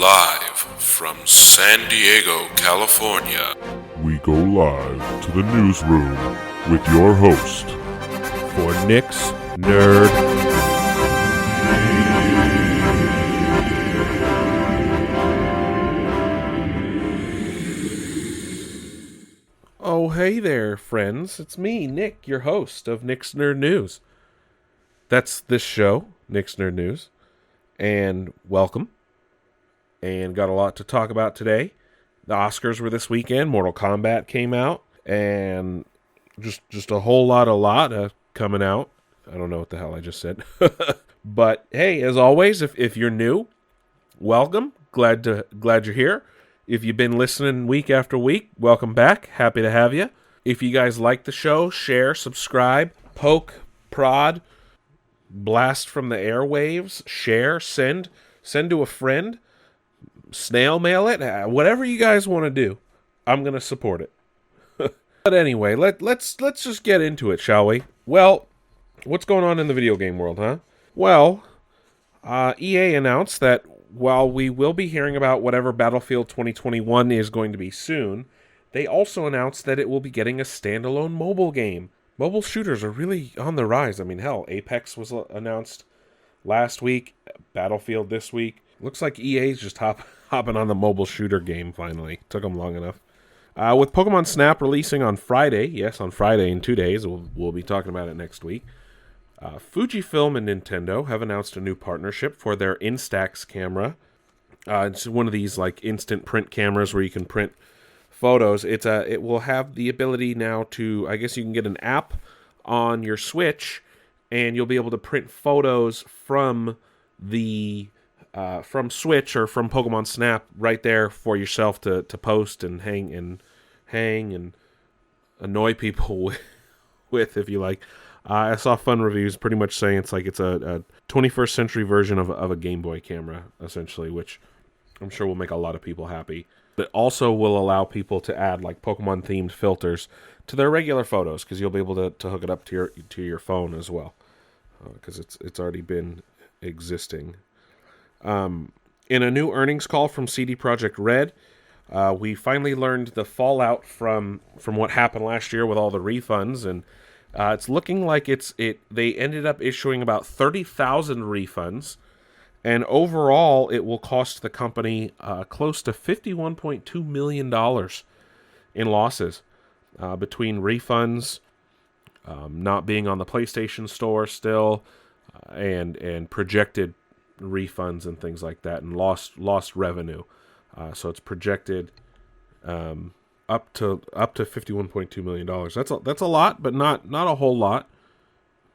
Live from San Diego, California. We go live to the newsroom with your host for Nick's Nerd. Oh, hey there, friends. It's me, Nick, your host of Nick's Nerd News. That's this show, Nick's Nerd News. And welcome. And got a lot to talk about today. The Oscars were this weekend. Mortal Kombat came out. And just a whole lot coming out. I don't know what the hell I just said. But hey, as always, if you're new, welcome. Glad you're here. If you've been listening week after week, welcome back. Happy to have you. If you guys like the show, share, subscribe, poke, prod, blast from the airwaves, share, send to a friend, snail mail it, whatever you guys want to do. I'm going to support it. But anyway, let's just get into it, shall we? Well, what's going on in the video game world, huh? Well, EA announced that while we will be hearing about whatever Battlefield 2021 is going to be soon, they also announced that it will be getting a standalone mobile game. Mobile shooters are really on the rise. I mean, hell, Apex was announced last week, Battlefield this week. Looks like EA's just hopping on the mobile shooter game finally. Took them long enough. With Pokemon Snap releasing on Friday, yes, on Friday in 2 days, we'll be talking about it next week. Fujifilm and Nintendo have announced a new partnership for their Instax camera. It's one of these like instant print cameras where you can print photos. It will have the ability now to, I guess you can get an app on your Switch, and you'll be able to print photos from from Switch or from Pokemon Snap right there for yourself to post and hang and annoy people with if you like. I saw fun reviews pretty much saying it's a 21st century version of a Game Boy camera, essentially, which I'm sure will make a lot of people happy. It also will allow people to add like Pokemon-themed filters to their regular photos, because you'll be able to hook it up to your phone as well, because it's already been existing. In a new earnings call from CD Projekt Red, we finally learned the fallout from what happened last year with all the refunds, and it's looking like they ended up issuing about 30,000 refunds, and overall it will cost the company close to $51.2 million in losses between refunds, not being on the PlayStation Store still, and projected refunds and things like that, and lost revenue. So it's projected up to $51.2 million. That's a lot, but not a whole lot,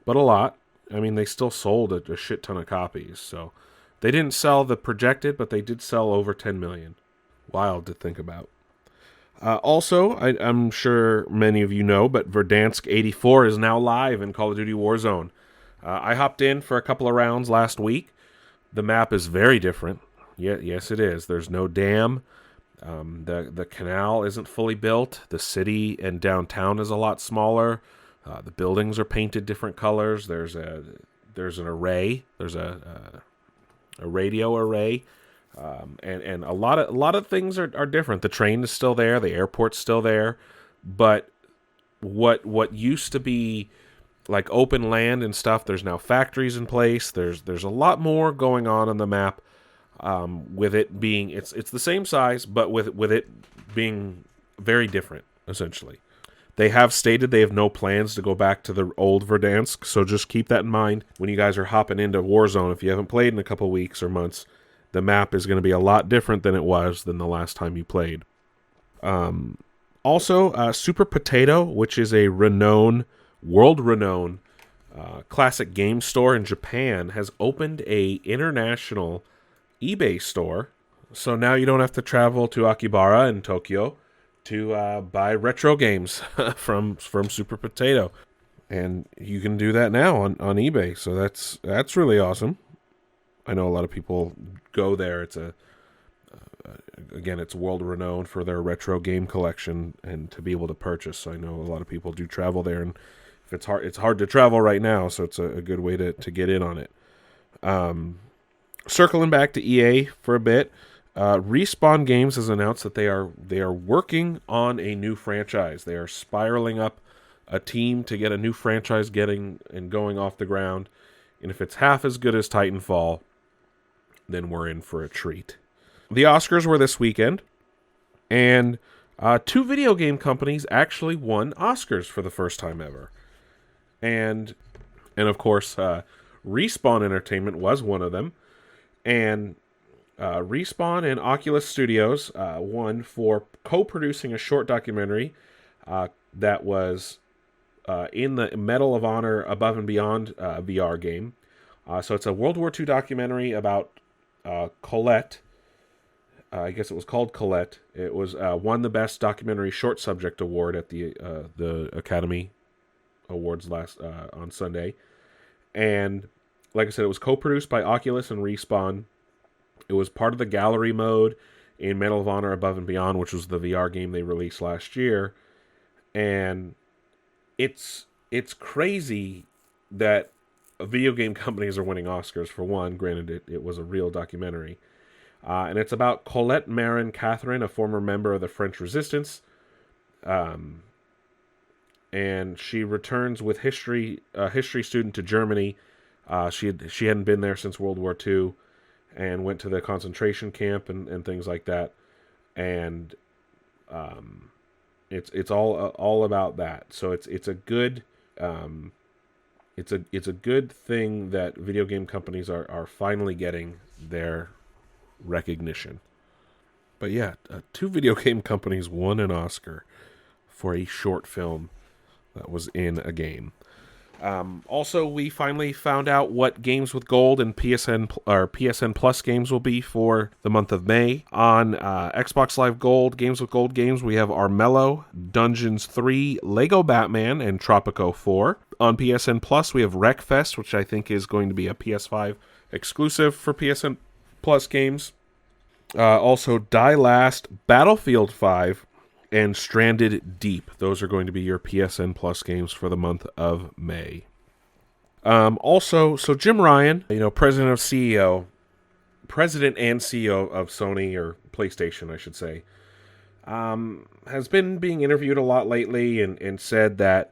but a lot. I mean, they still sold a shit ton of copies, so they didn't sell the projected, but they did sell over 10 million. Wild to think about. Also, I'm sure many of you know, but Verdansk 84 is now live in Call of Duty Warzone. I hopped in for a couple of rounds last week. The map is very different. Yes, it is. There's no dam. The canal isn't fully built. The city and downtown is a lot smaller. The buildings are painted different colors. There's an array. There's a radio array, and a lot of things are different. The train is still there. The airport's still there. But what used to be like open land and stuff, there's now factories in place. There's a lot more going on the map. With it being, it's the same size, but with it being very different, essentially. They have stated they have no plans to go back to the old Verdansk, so just keep that in mind when you guys are hopping into Warzone. If you haven't played in a couple weeks or months, the map is going to be a lot different than it was than the last time you played. Also, Super Potato, which is a world-renowned classic game store in Japan, has opened a international eBay store, so now you don't have to travel to Akihabara in Tokyo to buy retro games from Super Potato, and you can do that now on eBay. So that's really awesome. I know a lot of people go there. It's it's world renowned for their retro game collection and to be able to purchase. So I know a lot of people do travel there, and if it's hard to travel right now, so it's a good way to get in on it. Circling back to EA for a bit, Respawn Games has announced that they are working on a new franchise. They are spiraling up a team to get a new franchise getting and going off the ground. And if it's half as good as Titanfall, then we're in for a treat. The Oscars were this weekend, and 2 video game companies actually won Oscars for the first time ever. And of course, Respawn Entertainment was one of them. And Respawn and Oculus Studios won for co-producing a short documentary that was in the Medal of Honor Above and Beyond VR game. So it's a World War II documentary about Colette. I guess it was called Colette. It was won the Best Documentary Short Subject Award at the Academy Awards last on Sunday. And like I said, it was co-produced by Oculus and Respawn. It was part of the gallery mode in Medal of Honor Above and Beyond, which was the VR game they released last year. And it's crazy that video game companies are winning Oscars for one. Granted, it was a real documentary. And it's about Colette Marin Catherine, a former member of the French Resistance. And she returns with a history student to Germany. She hadn't been there since World War II and went to the concentration camp and things like that. And it's all about that. So it's a good it's a good thing that video game companies are finally getting their recognition. But yeah, 2 video game companies won an Oscar for a short film that was in a game. Also, we finally found out what Games with Gold and PSN Plus games will be for the month of May. On Xbox Live Gold, Games with Gold games, we have Armello, Dungeons 3, Lego Batman, and Tropico 4. On PSN Plus, we have Wreckfest, which I think is going to be a PS5 exclusive for PSN Plus games. Also, Die Last, Battlefield 5, and Stranded Deep. Those are going to be your PSN Plus games for the month of May. Also, so Jim Ryan, president and CEO of Sony, or PlayStation, I should say, has been being interviewed a lot lately and said that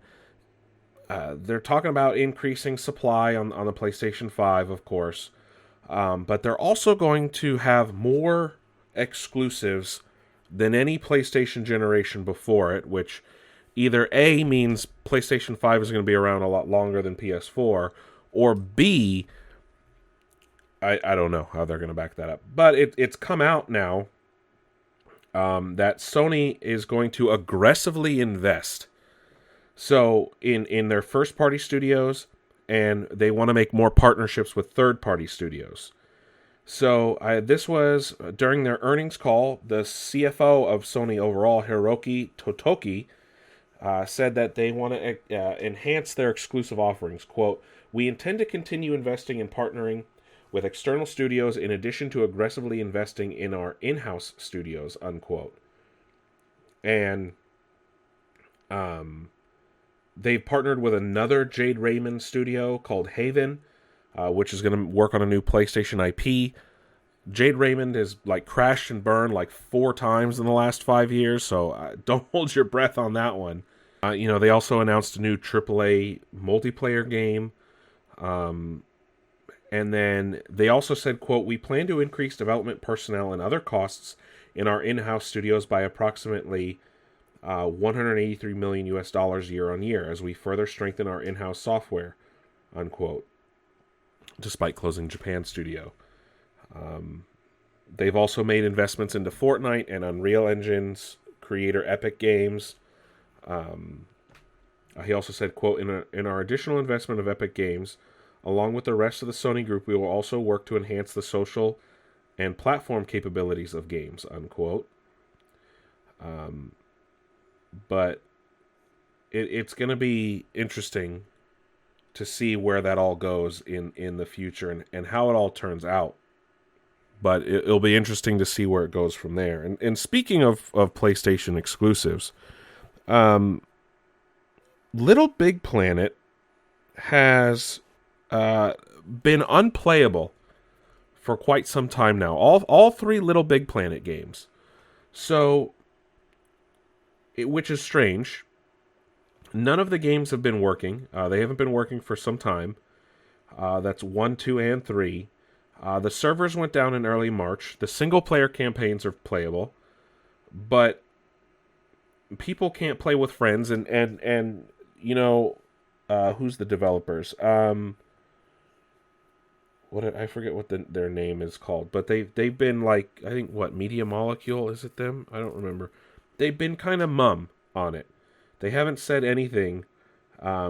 they're talking about increasing supply on the PlayStation 5, of course, but they're also going to have more exclusives than any PlayStation generation before it, which either A, means PlayStation 5 is going to be around a lot longer than PS4, or B, I don't know how they're going to back that up. But it's come out now that Sony is going to aggressively invest. So in their first-party studios, and they want to make more partnerships with third-party studios. So this was during their earnings call. The CFO of Sony overall, Hiroki Totoki, said that they want to enhance their exclusive offerings. Quote, "We intend to continue investing and partnering with external studios in addition to aggressively investing in our in-house studios," unquote. And they've partnered with another Jade Raymond studio called Haven, which is going to work on a new PlayStation IP. Jade Raymond has crashed and burned 4 times in the last 5 years, so don't hold your breath on that one. They also announced a new AAA multiplayer game. And then they also said, quote, "We plan to increase development personnel and other costs in our in-house studios by approximately $183 million year on year as we further strengthen our in-house software," unquote, despite closing Japan studio. They've also made investments into Fortnite and Unreal Engine's creator Epic Games. He also said, quote, in our additional investment of Epic Games, along with the rest of the Sony group, we will also work to enhance the social and platform capabilities of games," unquote. But it's going to be interesting to see where that all goes in the future and how it all turns out. But it'll be interesting to see where it goes from there. And speaking of PlayStation exclusives, Little Big Planet has been unplayable for quite some time now. All three Little Big Planet games. So, which is strange. None of the games have been working. They haven't been working for some time. That's 1, 2, and 3. The servers went down in early March. The single-player campaigns are playable, but people can't play with friends. And you know, who's the developers? I forget what their name is called, but they've been like, I think, what, Media Molecule, is it them? I don't remember. They've been kind of mum on it. They haven't said anything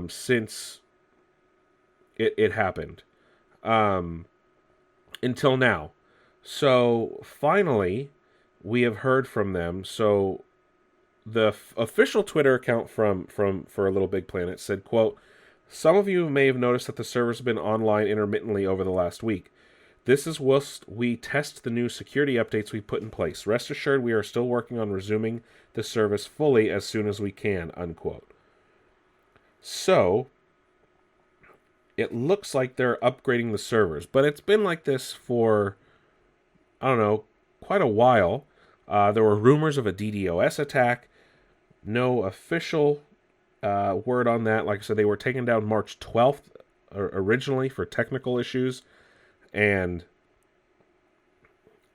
since it happened until now. So finally, we have heard from them. So the official Twitter account for a Little Big Planet said, quote, "Some of you may have noticed that the server's been online intermittently over the last week. This is whilst we test the new security updates we put in place. Rest assured we are still working on resuming the service fully as soon as we can," unquote. So, it looks like they're upgrading the servers, but it's been like this for, I don't know, quite a while. There were rumors of a DDoS attack. No official word on that. Like I said, they were taken down March 12th originally for technical issues. And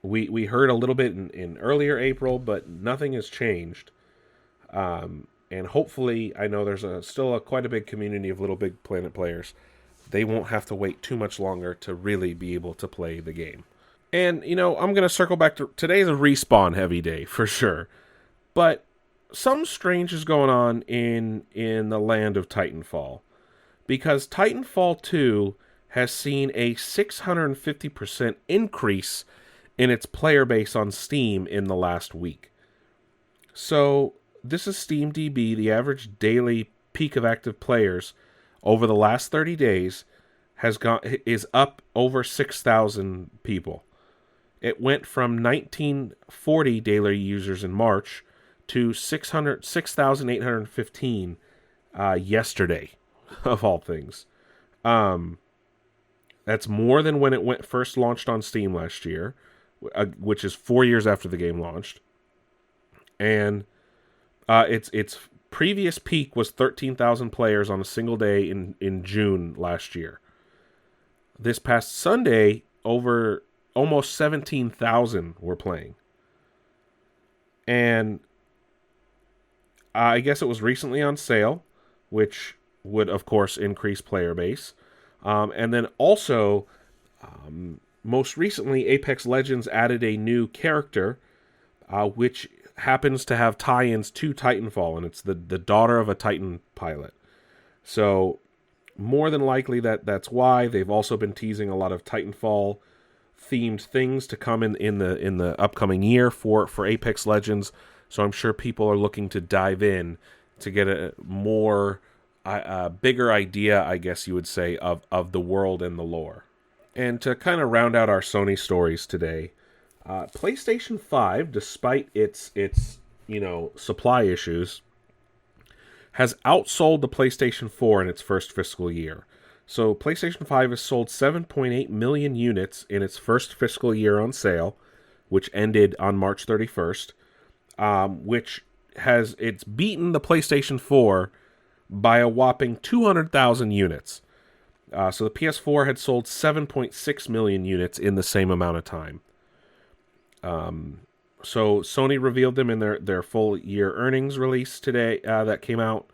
we heard a little bit in earlier April, but nothing has changed. And hopefully, I know there's still quite a big community of Little Big Planet players. They won't have to wait too much longer to really be able to play the game. And, you know, I'm going to circle back to... Today's a respawn heavy day, for sure. But something strange is going on in the land of Titanfall. Because Titanfall 2 has seen a 650% increase in its player base on Steam in the last week. So, this is SteamDB. The average daily peak of active players over the last 30 days is up over 6,000 people. It went from 1,940 daily users in March to 6,815 yesterday, of all things. That's more than when it first launched on Steam last year, which is 4 years after the game launched. And its previous peak was 13,000 players on a single day in June last year. This past Sunday, over almost 17,000 were playing. And I guess it was recently on sale, which would, of course, increase player base. And then also, most recently, Apex Legends added a new character, which happens to have tie-ins to Titanfall, and it's the daughter of a Titan pilot. So, more than likely that's why. They've also been teasing a lot of Titanfall-themed things to come in the upcoming year for Apex Legends. So I'm sure people are looking to dive in to get a more... a bigger idea, I guess you would say, of the world and the lore. And to kind of round out our Sony stories today, PlayStation 5, despite its supply issues, has outsold the PlayStation 4 in its first fiscal year. So PlayStation 5 has sold 7.8 million units in its first fiscal year on sale, which ended on March 31st, which it's beaten the PlayStation 4 by a whopping 200,000 units. So the PS4 had sold 7.6 million units in the same amount of time. So Sony revealed them in their full year earnings release today that came out,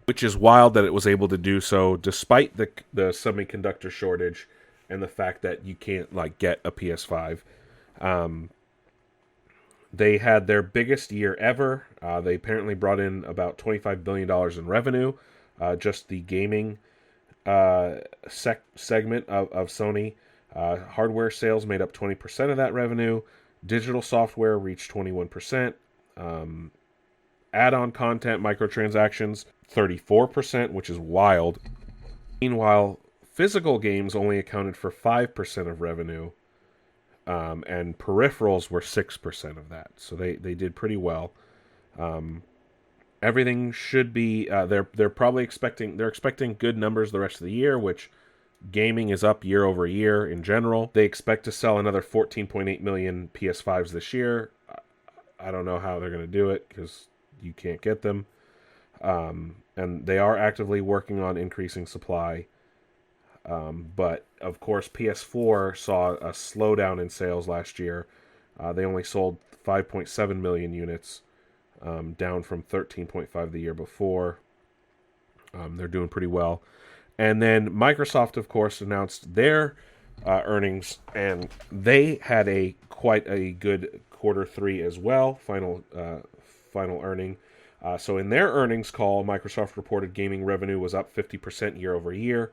which is wild that it was able to do so despite the semiconductor shortage and the fact that you can't get a PS5. They had their biggest year ever. They apparently brought in about $25 billion in revenue. Just the gaming segment of Sony. Hardware sales made up 20% of that revenue. Digital software reached 21%. Add-on content, microtransactions, 34%, which is wild. Meanwhile, physical games only accounted for 5% of revenue. And peripherals were 6% of that. So they did pretty well. Everything should be they're expecting good numbers the rest of the year, which Gaming is up year over year in general. They expect to sell another 14.8 million PS5s this year. I don't know how they're going to do it because you can't get them. And they are actively working on increasing supply. But, of course, PS4 saw a slowdown in sales last year. They only sold 5.7 million units, down from 13.5 the year before. They're doing pretty well. And then Microsoft, of course, announced their earnings, and they had quite a good Q3 as well, final earning. So in their earnings call, Microsoft reported gaming revenue was up 50% year over year,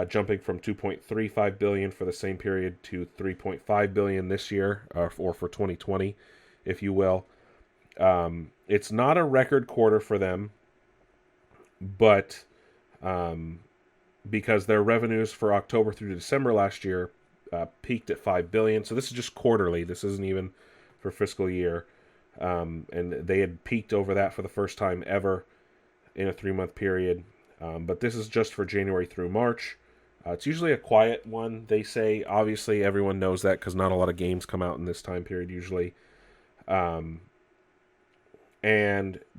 jumping from $2.35 billion for the same period to $3.5 billion this year, or for 2020, if you will. It's not a record quarter for them, but because their revenues for October through December last year peaked at $5 billion. So this is just quarterly. This isn't even for fiscal year. And they had peaked over that for the first time ever in a 3-month period. But this is just for January through March. It's usually a quiet one, they say. Obviously, everyone knows that because not a lot of games come out in this time period usually. And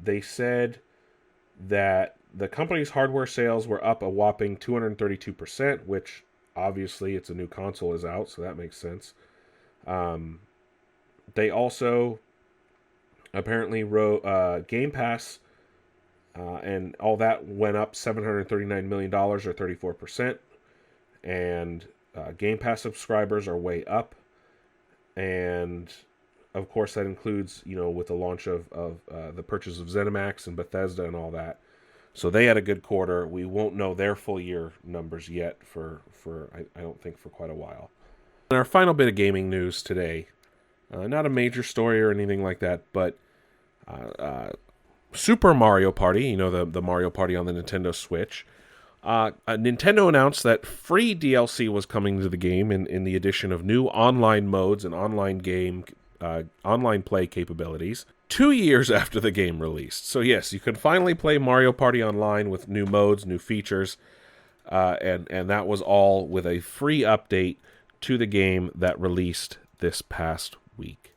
they said that the company's hardware sales were up a whopping 232%, which obviously it's a new console is out, so that makes sense. They also apparently wrote Game Pass, and all that went up $739 million or 34%. And Game Pass subscribers are way up. And of course that includes, with the launch of the purchase of ZeniMax and Bethesda and all that. So they had a good quarter. We won't know their full year numbers yet I don't think for quite a while. And our final bit of gaming news today, not a major story or anything like that, but Super Mario Party, the Mario Party on the Nintendo Switch. Nintendo announced that free DLC was coming to the game in the addition of new online modes and online play capabilities 2 years after the game released. So yes, you can finally play Mario Party Online with new modes, new features, and that was all with a free update to the game that released this past week.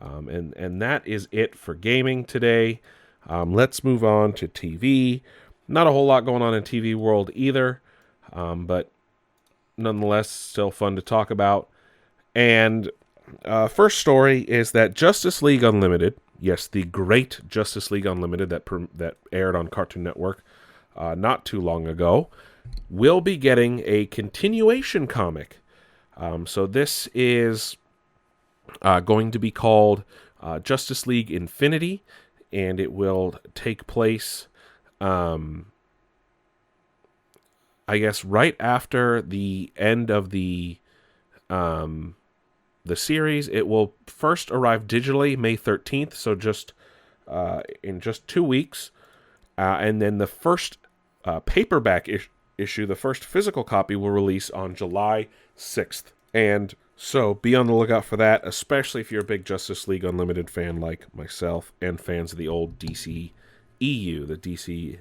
And that is it for gaming today. Let's move on to TV. Not a whole lot going on in TV world either, but nonetheless, still fun to talk about. And first story is that Justice League Unlimited, yes, the great Justice League Unlimited that aired on Cartoon Network not too long ago, will be getting a continuation comic. So this is going to be called Justice League Infinity, and it will take place, I guess, right after the end of the series. It will first arrive digitally May 13th, so just in just 2 weeks, and then the first paperback issue, the first physical copy, will release on July 6th. And so be on the lookout for that, especially if you're a big Justice League Unlimited fan like myself and fans of the old DC EU, the DCAU,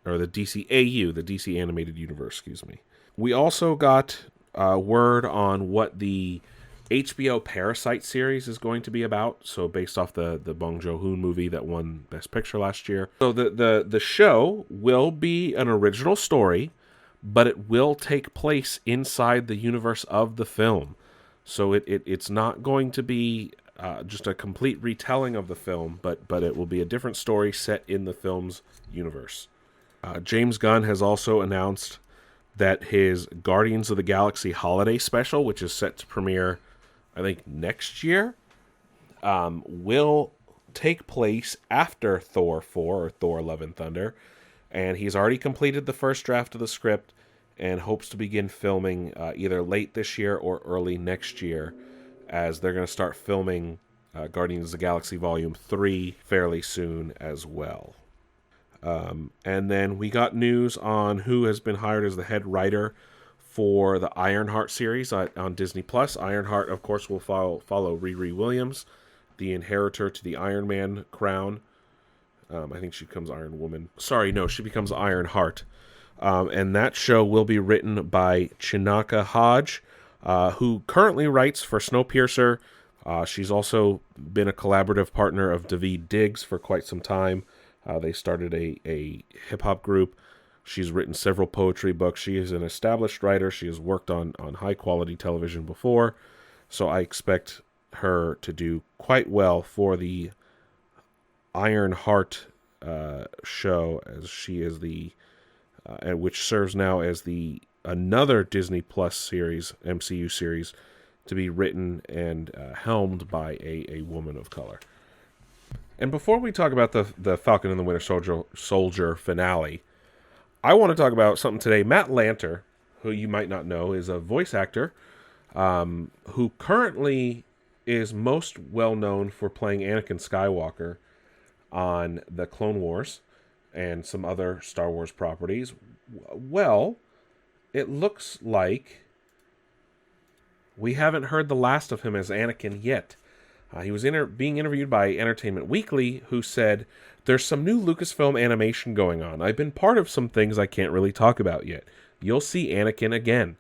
the DC Animated Universe, excuse me. We also got word on what the HBO Parasite series is going to be about, so based off the Bong Joon-ho movie that won Best Picture last year. So the show will be an original story, but it will take place inside the universe of the film. So it's not going to be just a complete retelling of the film, but it will be a different story set in the film's universe. James Gunn has also announced that his Guardians of the Galaxy Holiday Special, which is set to premiere, I think, next year, will take place after Thor 4 or Thor Love and Thunder. And he's already completed the first draft of the script and hopes to begin filming either late this year or early next year, as they're going to start filming Guardians of the Galaxy Volume 3 fairly soon as well. And then we got news on who has been hired as the head writer for the Ironheart series on Disney+. Ironheart, of course, will follow Riri Williams, the inheritor to the Iron Man crown. I think she becomes Iron Woman. Sorry, no, she becomes Ironheart. And that show will be written by Chinaka Hodge, who currently writes for Snowpiercer. She's also been a collaborative partner of David Diggs for quite some time. They started a hip-hop group. She's written several poetry books. She is an established writer. She has worked on high-quality television before, so I expect her to do quite well for the Iron Heart show, as she is the which serves now as the another Disney Plus series, MCU series, to be written and helmed by a woman of color. And before we talk about the Falcon and the Winter Soldier finale, I want to talk about something today. Matt Lanter, who you might not know, is a voice actor who currently is most well known for playing Anakin Skywalker on the Clone Wars and some other Star Wars properties. Well, it looks like we haven't heard the last of him as Anakin yet. He was being interviewed by Entertainment Weekly, who said, "There's some new Lucasfilm animation going on. I've been part of some things I can't really talk about yet. You'll see Anakin again.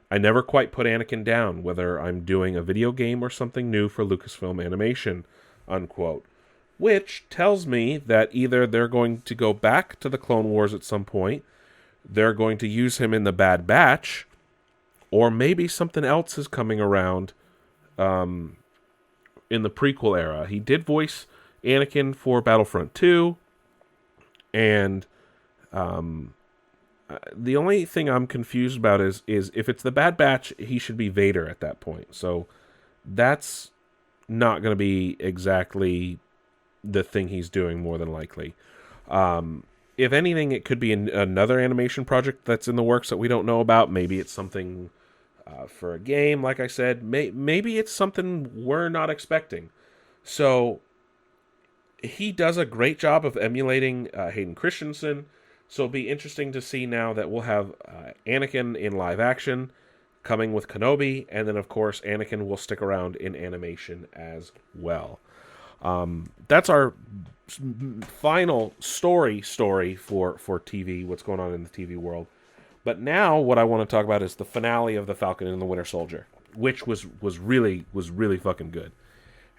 I never quite put Anakin down, whether I'm doing a video game or something new for Lucasfilm Animation," unquote. Which tells me that either they're going to go back to the Clone Wars at some point, they're going to use him in the Bad Batch, or maybe something else is coming around in the prequel era. He did voice Anakin for Battlefront 2, and the only thing I'm confused about is if it's the Bad Batch, he should be Vader at that point. So that's not going to be exactly the thing he's doing, more than likely. If anything, it could be another animation project that's in the works that we don't know about. Maybe it's something for a game, like I said. Maybe it's something we're not expecting. So he does a great job of emulating Hayden Christensen. So it'll be interesting to see now that we'll have Anakin in live action coming with Kenobi, and then of course Anakin will stick around in animation as well. That's our final story for TV, what's going on in the TV world. But now what I want to talk about is the finale of The Falcon and the Winter Soldier, which was really fucking good.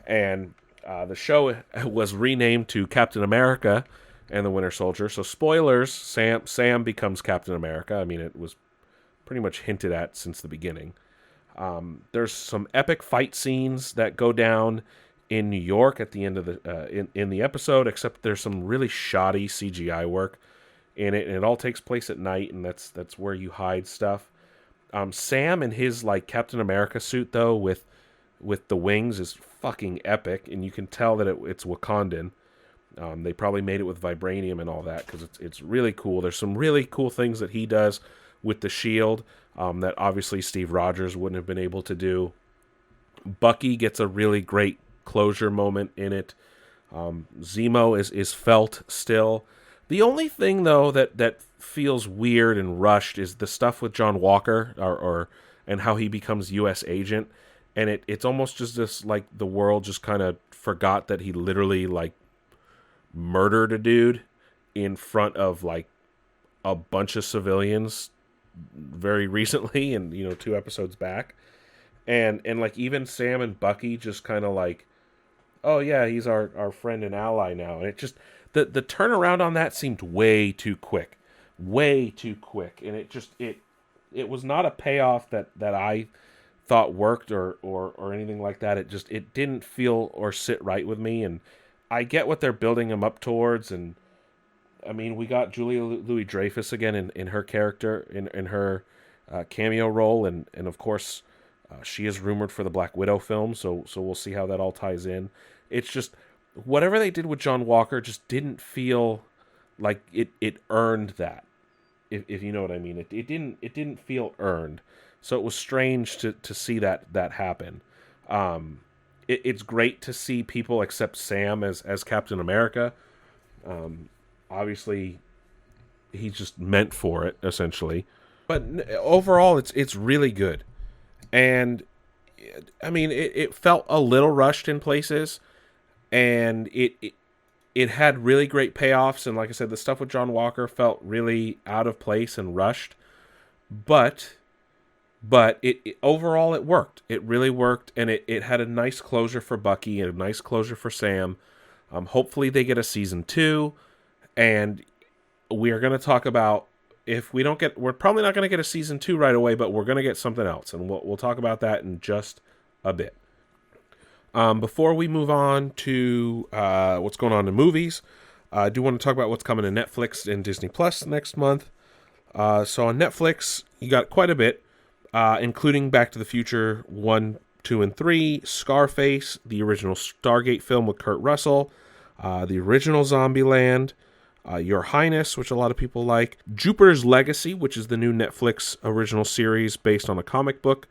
And the show was renamed to Captain America and the Winter Soldier. So spoilers, Sam becomes Captain America. I mean, it was pretty much hinted at since the beginning. There's some epic fight scenes that go down in New York at the end of the in the episode, except there's some really shoddy CGI work in it, and it all takes place at night, and that's where you hide stuff. Sam in his like Captain America suit though, with the wings, is fucking epic, and you can tell that it's Wakandan. They probably made it with vibranium and all that, because it's really cool. There's some really cool things that he does with the shield that obviously Steve Rogers wouldn't have been able to do. Bucky gets a really great closure moment in it. Zemo is felt still. The only thing though that feels weird and rushed is the stuff with John Walker or and how he becomes U.S. agent, and it's almost just this like the world just kind of forgot that he literally like murdered a dude in front of like a bunch of civilians very recently, and 2 episodes back, and like even Sam and Bucky just kind of like, oh yeah, he's our friend and ally now, and it just the turnaround on that seemed way too quick, and it was not a payoff that I thought worked or anything like that. It didn't feel or sit right with me, and I get what they're building him up towards, and I mean, we got Julia Louis-Dreyfus again in her character, in her cameo role, and of course she is rumored for the Black Widow film, so we'll see how that all ties in. It's just whatever they did with John Walker just didn't feel like it earned that, if you know what I mean. It didn't feel earned, so it was strange to see that happen. It's great to see people accept Sam as Captain America. Obviously, he's just meant for it, essentially. But overall, it's really good. And, I mean, it felt a little rushed in places. And it it had really great payoffs, and like I said, the stuff with John Walker felt really out of place and rushed. But it overall it worked. It really worked, and it had a nice closure for Bucky and a nice closure for Sam. Hopefully they get a season 2, and we are going to talk about, if we don't get, we're probably not going to get a season 2 right away, but we're going to get something else, and we'll talk about that in just a bit. Before we move on to what's going on in movies, I do want to talk about what's coming to Netflix and Disney Plus next month. So on Netflix, you got quite a bit, including Back to the Future 1, 2, and 3, Scarface, the original Stargate film with Kurt Russell, the original Zombieland, Your Highness, which a lot of people like, Jupiter's Legacy, which is the new Netflix original series based on a comic book,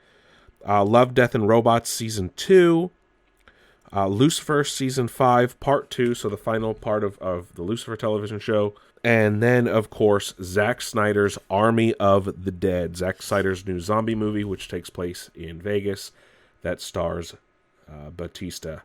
Love, Death, and Robots Season 2, Lucifer Season 5 Part 2, so the final part of the Lucifer television show, and then, of course, Zack Snyder's Army of the Dead, Zack Snyder's new zombie movie, which takes place in Vegas, that stars Batista.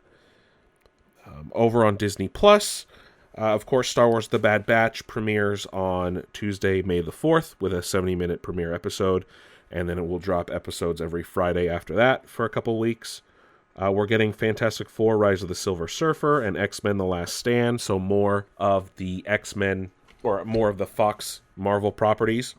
Over on Disney Plus, of course, Star Wars The Bad Batch premieres on Tuesday, May the 4th, with a 70-minute premiere episode, and then it will drop episodes every Friday after that for a couple weeks. We're getting Fantastic Four, Rise of the Silver Surfer, and X-Men The Last Stand, so more of the X-Men, or more of the Fox Marvel properties.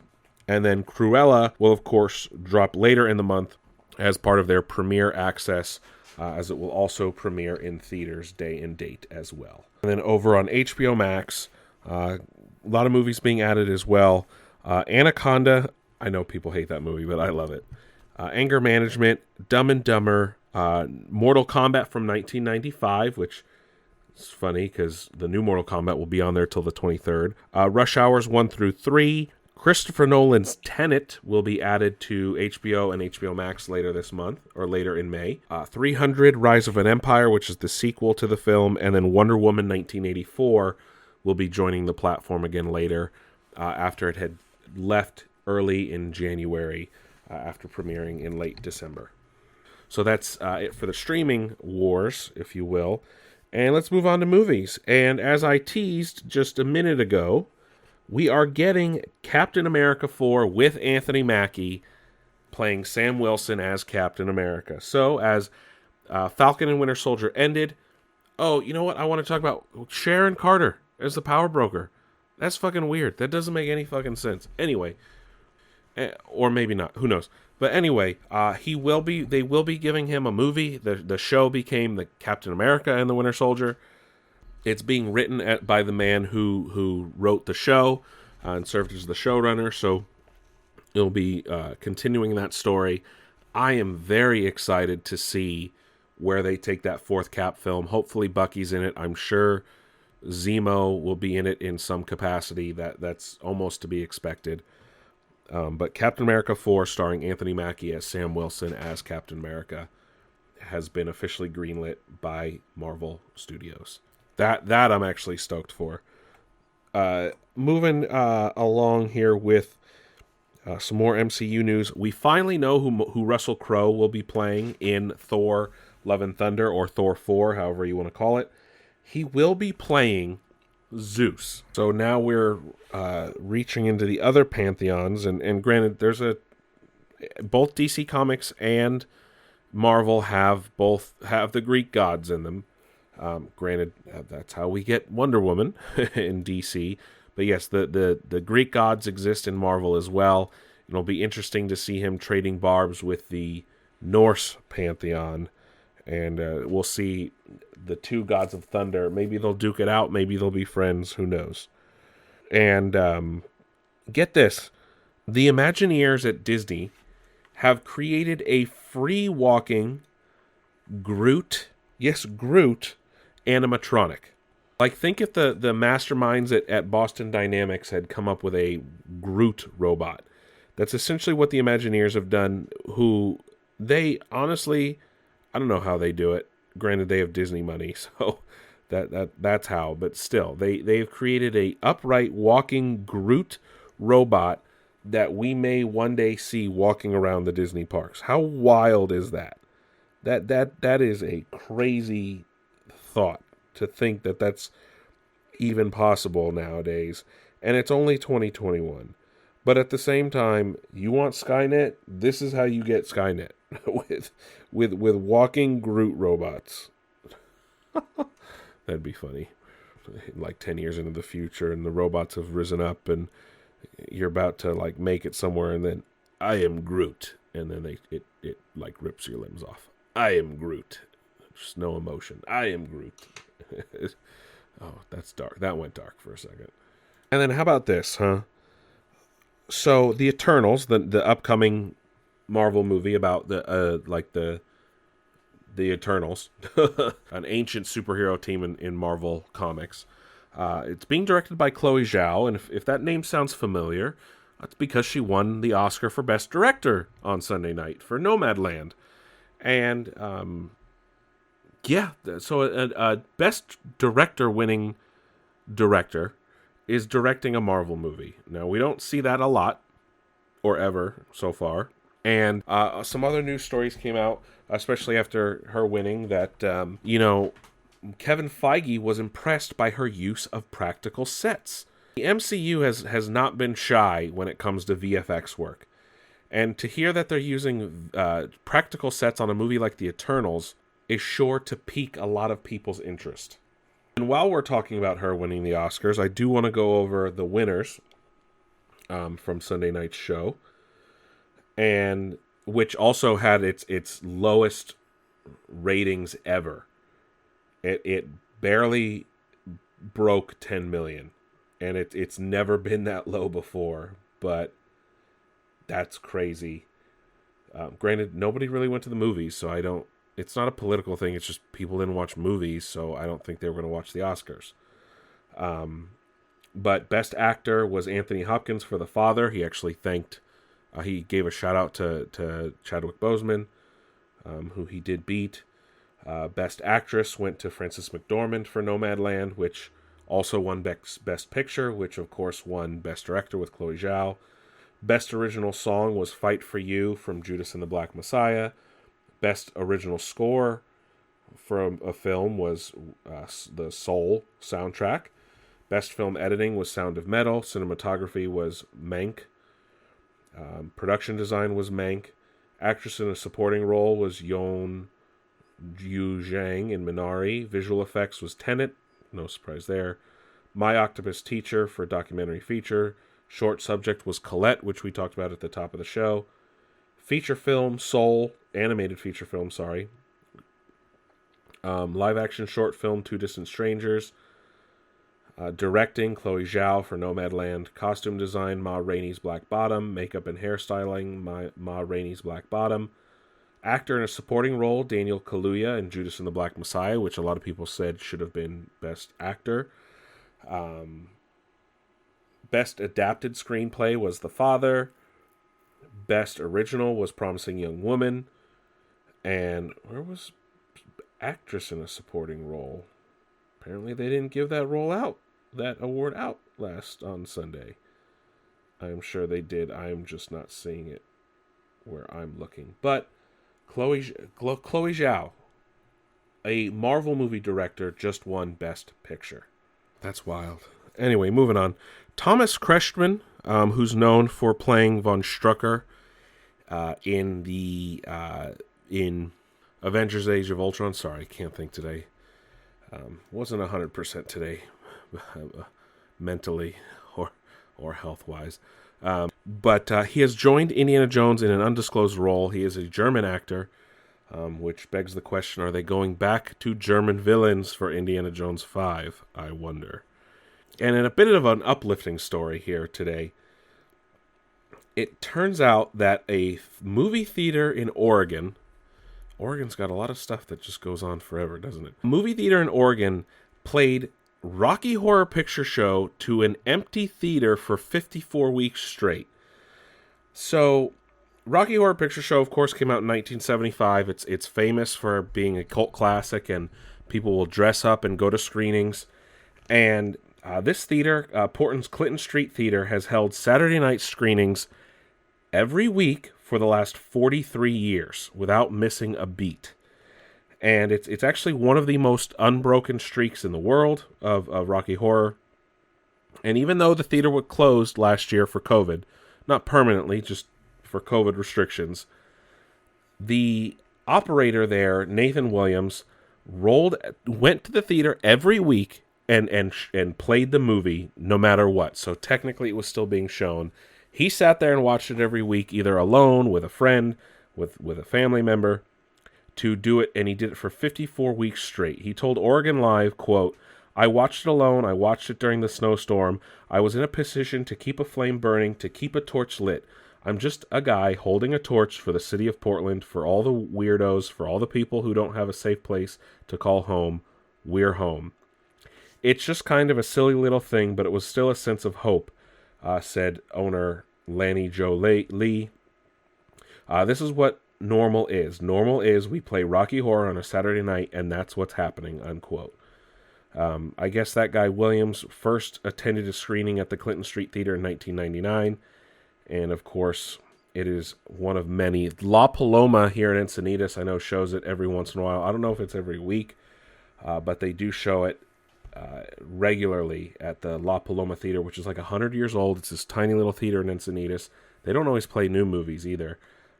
And then Cruella will, of course, drop later in the month as part of their premiere access, as it will also premiere in theaters day and date as well. And then over on HBO Max, a lot of movies being added as well. Anaconda, I know people hate that movie, but I love it. Anger Management, Dumb and Dumber, Mortal Kombat from 1995, which is funny because the new Mortal Kombat will be on there till the 23rd. Rush Hours 1 through 3. Christopher Nolan's Tenet will be added to HBO and HBO Max later this month, or later in May. 300, Rise of an Empire, which is the sequel to the film, and then Wonder Woman 1984 will be joining the platform again later, after it had left early in January, after premiering in late December. So that's it for the streaming wars, if you will. And let's move on to movies. And as I teased just a minute ago, we are getting Captain America 4 with Anthony Mackie playing Sam Wilson as Captain America. So as Falcon and Winter Soldier ended, oh, you know what? I want to talk about Sharon Carter as the power broker. That's fucking weird. That doesn't make any fucking sense. Anyway, or maybe not. Who knows? But anyway, they will be giving him a movie. The show became the Captain America and the Winter Soldier. It's being written by the man who wrote the show and served as the showrunner, so it'll be continuing that story. I am very excited to see where they take that fourth Cap film. Hopefully Bucky's in it. I'm sure Zemo will be in it in some capacity. That's almost to be expected. But Captain America 4, starring Anthony Mackie as Sam Wilson as Captain America, has been officially greenlit by Marvel Studios. That I'm actually stoked for. Moving along here with some more MCU news. We finally know who Russell Crowe will be playing in Thor: Love and Thunder, or Thor 4, however you want to call it. He will be playing Zeus. So now we're reaching into the other pantheons, and granted, there's both DC Comics and Marvel have the Greek gods in them. Granted, that's how we get Wonder Woman in DC. But yes, the Greek gods exist in Marvel as well. It'll be interesting to see him trading barbs with the Norse pantheon. And we'll see the two gods of thunder. Maybe they'll duke it out. Maybe they'll be friends. Who knows? And get this. The Imagineers at Disney have created a free walking Groot animatronic. Like, think if the masterminds at Boston Dynamics had come up with a Groot robot. That's essentially what the Imagineers have done, who they honestly, I don't know how they do it. Granted, they have Disney money, so that's how. But still, they've created a upright walking Groot robot that we may one day see walking around the Disney parks. How wild is that? That is a crazy thought, to think that's even possible nowadays. And it's only 2021. But at the same time, you want Skynet? This is how you get Skynet. with walking Groot robots. That'd be funny. Like 10 years into the future, and the robots have risen up, and you're about to like make it somewhere, and then I am Groot, and then it like rips your limbs off. I am Groot. Just no emotion. I am Groot. Oh, that's dark. That went dark for a second. And then how about this, huh? So the Eternals, the upcoming Marvel movie about the Eternals, an ancient superhero team in Marvel Comics. It's being directed by Chloe Zhao, and if that name sounds familiar, that's because she won the Oscar for Best Director on Sunday night for Nomadland. And, so a Best Director winning director is directing a Marvel movie. Now, we don't see that a lot, or ever, so far. And some other news stories came out, especially after her winning, that, Kevin Feige was impressed by her use of practical sets. The MCU has not been shy when it comes to VFX work. And to hear that they're using practical sets on a movie like The Eternals is sure to pique a lot of people's interest. And while we're talking about her winning the Oscars, I do want to go over the winners from Sunday night's show, and which also had its lowest ratings ever. It barely broke 10 million, and it's never been that low before, but that's crazy. Granted, nobody really went to the movies, so it's not a political thing, it's just people didn't watch movies, so I don't think they were going to watch the Oscars. But Best Actor was Anthony Hopkins for The Father. He actually he gave a shout out to Chadwick Boseman, who he did beat. Best Actress went to Frances McDormand for Nomadland, which also won Best Picture, which of course won Best Director with Chloe Zhao. Best Original Song was Fight for You from Judas and the Black Messiah. Best Original Score from a film was the Soul soundtrack. Best Film Editing was Sound of Metal. Cinematography was Mank. Production Design was Mank. Actress in a Supporting Role was Yeon Yu Zhang in Minari. Visual Effects was Tenet. No surprise there. My Octopus Teacher for Documentary Feature. Short Subject was Colette, which we talked about at the top of the show. Feature Film, Soul. Animated Feature Film, sorry. Live Action Short Film, Two Distant Strangers. Directing, Chloe Zhao for Nomadland. Costume Design, Ma Rainey's Black Bottom. Makeup and Hairstyling, Ma Rainey's Black Bottom. Actor in a Supporting Role, Daniel Kaluuya in Judas and the Black Messiah, which a lot of people said should have been Best Actor. Best Adapted Screenplay was The Father. Best Original was Promising Young Woman. And where was Actress in a Supporting Role? Apparently they didn't give that award out on Sunday. I'm sure they did. I'm just not seeing it where I'm looking. But Chloe Zhao, a Marvel movie director, just won Best Picture. That's wild. Anyway, moving on. Thomas Kretschmann, who's known for playing von Strucker in Avengers Age of Ultron. Sorry, I can't think today. Wasn't 100% today, mentally or health-wise. But he has joined Indiana Jones in an undisclosed role. He is a German actor, which begs the question, are they going back to German villains for Indiana Jones 5? I wonder. And in a bit of an uplifting story here today, it turns out that a movie theater in Oregon's got a lot of stuff that just goes on forever, doesn't it? A movie theater in Oregon played Rocky Horror Picture Show to an empty theater for 54 weeks straight. So, Rocky Horror Picture Show, of course, came out in 1975. It's famous for being a cult classic, and people will dress up and go to screenings. And this theater, Portland's Clinton Street Theater, has held Saturday night screenings every week for the last 43 years without missing a beat. And it's actually one of the most unbroken streaks in the world of Rocky Horror. And even though the theater was closed last year for COVID, not permanently, just for COVID restrictions, the operator there, Nathan Williams, went to the theater every week and played the movie no matter what. So technically it was still being shown. He sat there and watched it every week, either alone, with a friend, with a family member, to do it, and he did it for 54 weeks straight. He told Oregon Live, quote, "I watched it alone. I watched it during the snowstorm. I was in a position to keep a flame burning, to keep a torch lit. I'm just a guy holding a torch for the city of Portland, for all the weirdos, for all the people who don't have a safe place to call home. We're home." It's just kind of a silly little thing, but it was still a sense of hope, said owner Lanny Joe Lee. This is what normal is. Normal is we play Rocky Horror on a Saturday night, and that's what's happening, unquote. I guess that guy Williams first attended a screening at the Clinton Street Theater in 1999, and of course, it is one of many. La Paloma here in Encinitas, I know, shows it every once in a while. I don't know if it's every week, but they do show it regularly at the La Paloma Theater, which is like 100 years old. It's this tiny little theater in Encinitas. They don't always play new movies either.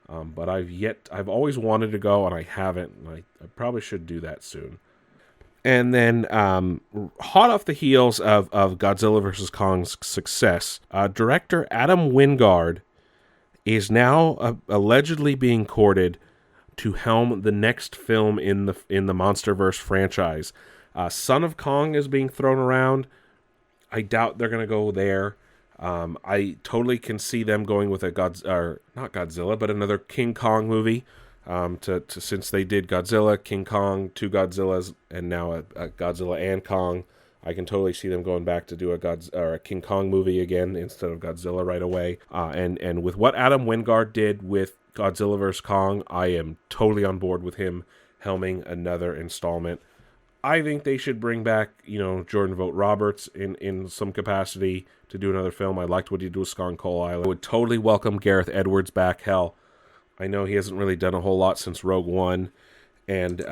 But I've always wanted to go, and I haven't. And I probably should do that soon. And then, hot off the heels of Godzilla vs. Kong's success, director Adam Wingard is now allegedly being courted to helm the next film in the Monsterverse franchise. Son of Kong is being thrown around. I doubt they're going to go there. I totally can see them going with not Godzilla, but another King Kong movie. Since they did Godzilla, King Kong, two Godzillas, and now a Godzilla and Kong, I can totally see them going back to do a King Kong movie again instead of Godzilla right away. And with what Adam Wingard did with Godzilla vs. Kong, I am totally on board with him helming another installment. I think they should bring back, Jordan Vogt-Roberts in some capacity to do another film. I liked what he did with Skull and Coal Island. I would totally welcome Gareth Edwards back. Hell, I know he hasn't really done a whole lot since Rogue One, and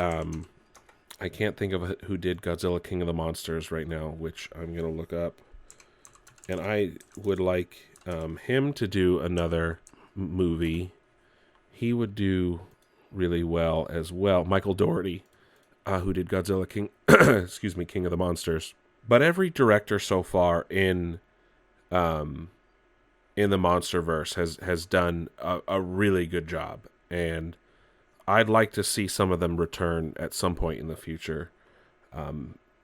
I can't think of who did Godzilla King of the Monsters right now, which I'm going to look up. And I would like him to do another movie. He would do really well as well. Michael Dougherty. Who did Godzilla King of the Monsters. But every director so far in the Monsterverse has done a really good job, and I'd like to see some of them return at some point in the future,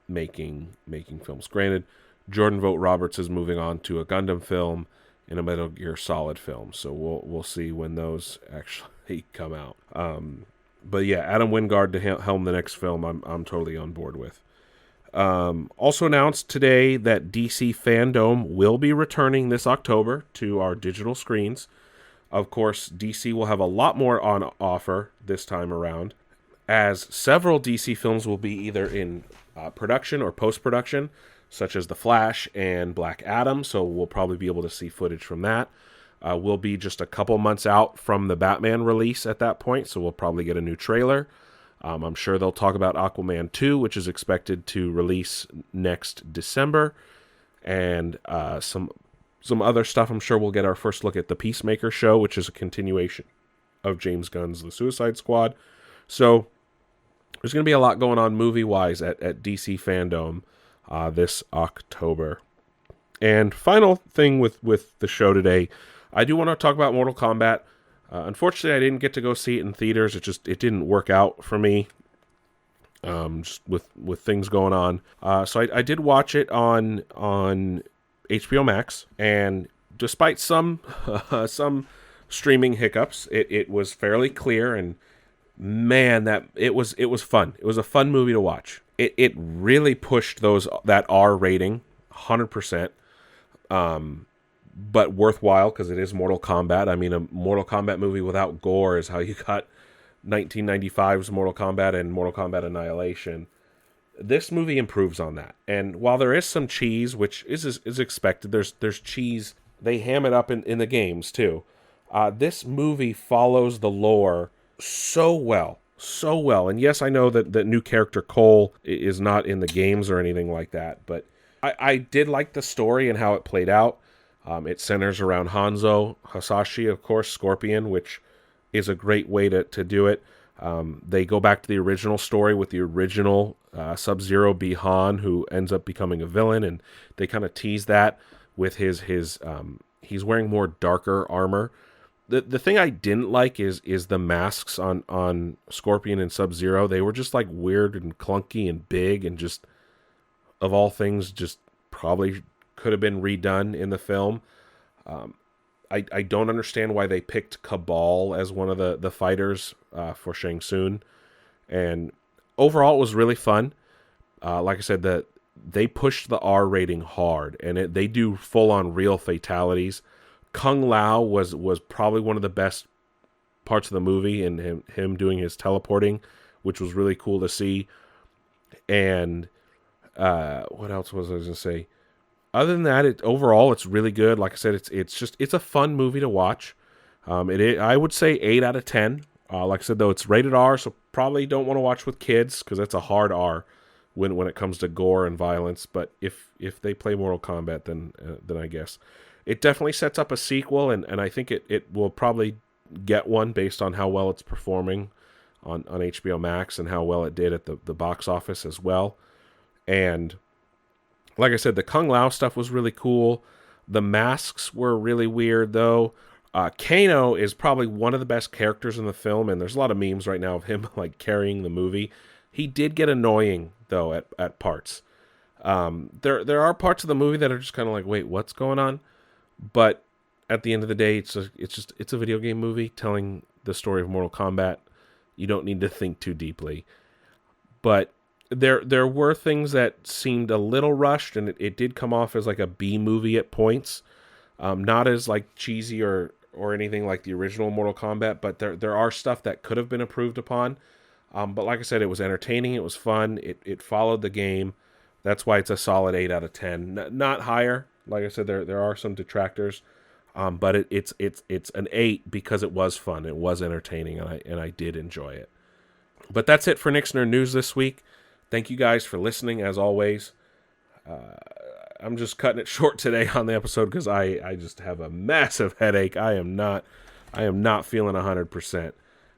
making films. Granted, Jordan Vogt-Roberts is moving on to a Gundam film and a Metal Gear Solid film, so we'll see when those actually come out. But yeah, Adam Wingard to helm the next film, I'm totally on board with. Also announced today that DC Fandom will be returning this October to our digital screens. Of course, DC will have a lot more on offer this time around, as several DC films will be either in production or post-production, such as The Flash and Black Adam, so we'll probably be able to see footage from that. We'll be just a couple months out from the Batman release at that point, so we'll probably get a new trailer. I'm sure they'll talk about Aquaman 2, which is expected to release next December, and some other stuff. I'm sure we'll get our first look at the Peacemaker show, which is a continuation of James Gunn's The Suicide Squad. So there's going to be a lot going on movie-wise at DC Fandom this October. And final thing with the show today, I do want to talk about Mortal Kombat. Unfortunately, I didn't get to go see it in theaters. It didn't work out for me, just with things going on. So I did watch it on HBO Max, and despite some streaming hiccups, it was fairly clear. And man, it was fun. It was a fun movie to watch. It really pushed that R rating 100%. But worthwhile because it is Mortal Kombat. I mean, a Mortal Kombat movie without gore is how you got 1995's Mortal Kombat and Mortal Kombat Annihilation. This movie improves on that. And while there is some cheese, which is expected, there's cheese. They ham it up in the games too. This movie follows the lore so well. so well. And yes, I know that the new character Cole is not in the games or anything like that, but I did like the story and how it played out. It centers around Hanzo Hasashi, of course, Scorpion, which is a great way to do it. They go back to the original story with the original Sub-Zero be Han, who ends up becoming a villain, and they kind of tease that with his he's wearing more darker armor. The thing I didn't like is the masks on Scorpion and Sub-Zero. They were just like weird and clunky and big, and just, of all things, just probably could have been redone in the film. I don't understand why they picked Cabal as one of the fighters for Shang Tsung. And overall, it was really fun. Like I said, they pushed the R rating hard, and they do full-on real fatalities. Kung Lao was probably one of the best parts of the movie, and him doing his teleporting, which was really cool to see. And what else was I going to say? Other than that, overall it's really good. Like I said, it's a fun movie to watch. I would say 8 out of 10. Like I said, though, it's rated R, so probably don't want to watch with kids because that's a hard R when it comes to gore and violence. But if they play Mortal Kombat, then I guess it definitely sets up a sequel, and I think it will probably get one based on how well it's performing on HBO Max and how well it did at the box office as well. And like I said, the Kung Lao stuff was really cool. The masks were really weird, though. Kano is probably one of the best characters in the film, and there's a lot of memes right now of him like carrying the movie. He did get annoying, though, at parts. There are parts of the movie that are just kind of like, wait, what's going on? But at the end of the day, it's a video game movie telling the story of Mortal Kombat. You don't need to think too deeply. But there were things that seemed a little rushed, and it did come off as like a B movie at points. Not as like cheesy or anything like the original Mortal Kombat, but there are stuff that could have been improved upon. But like I said, it was entertaining, it was fun, it followed the game. That's why it's a solid 8 out of 10. Not higher. Like I said, there are some detractors. But it's an 8 because it was fun, it was entertaining, and I did enjoy it. But that's it for Nick's Nerd News this week. Thank you guys for listening, as always. I'm just cutting it short today on the episode because I just have a massive headache. I am not feeling 100%.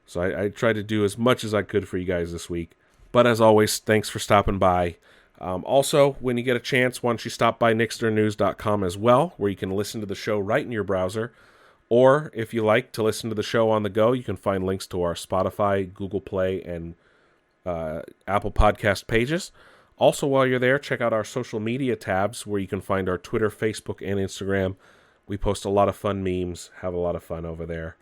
So I tried to do as much as I could for you guys this week. But as always, thanks for stopping by. Also, when you get a chance, why don't you stop by nixnernews.com as well, where you can listen to the show right in your browser. Or if you like to listen to the show on the go, you can find links to our Spotify, Google Play, and Apple Podcast pages. Also, while you're there, check out our social media tabs where you can find our Twitter, Facebook, and Instagram. We post a lot of fun memes, have a lot of fun over there.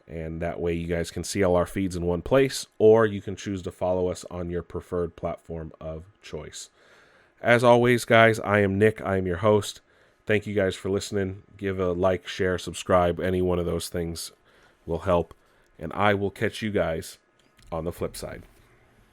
And that way you guys can see all our feeds in one place, or you can choose to follow us on your preferred platform of choice. As always, guys, I am Nick. I am your host. Thank you guys for listening. Give a like, share, subscribe. Any one of those things will help. And I will catch you guys on the flip side.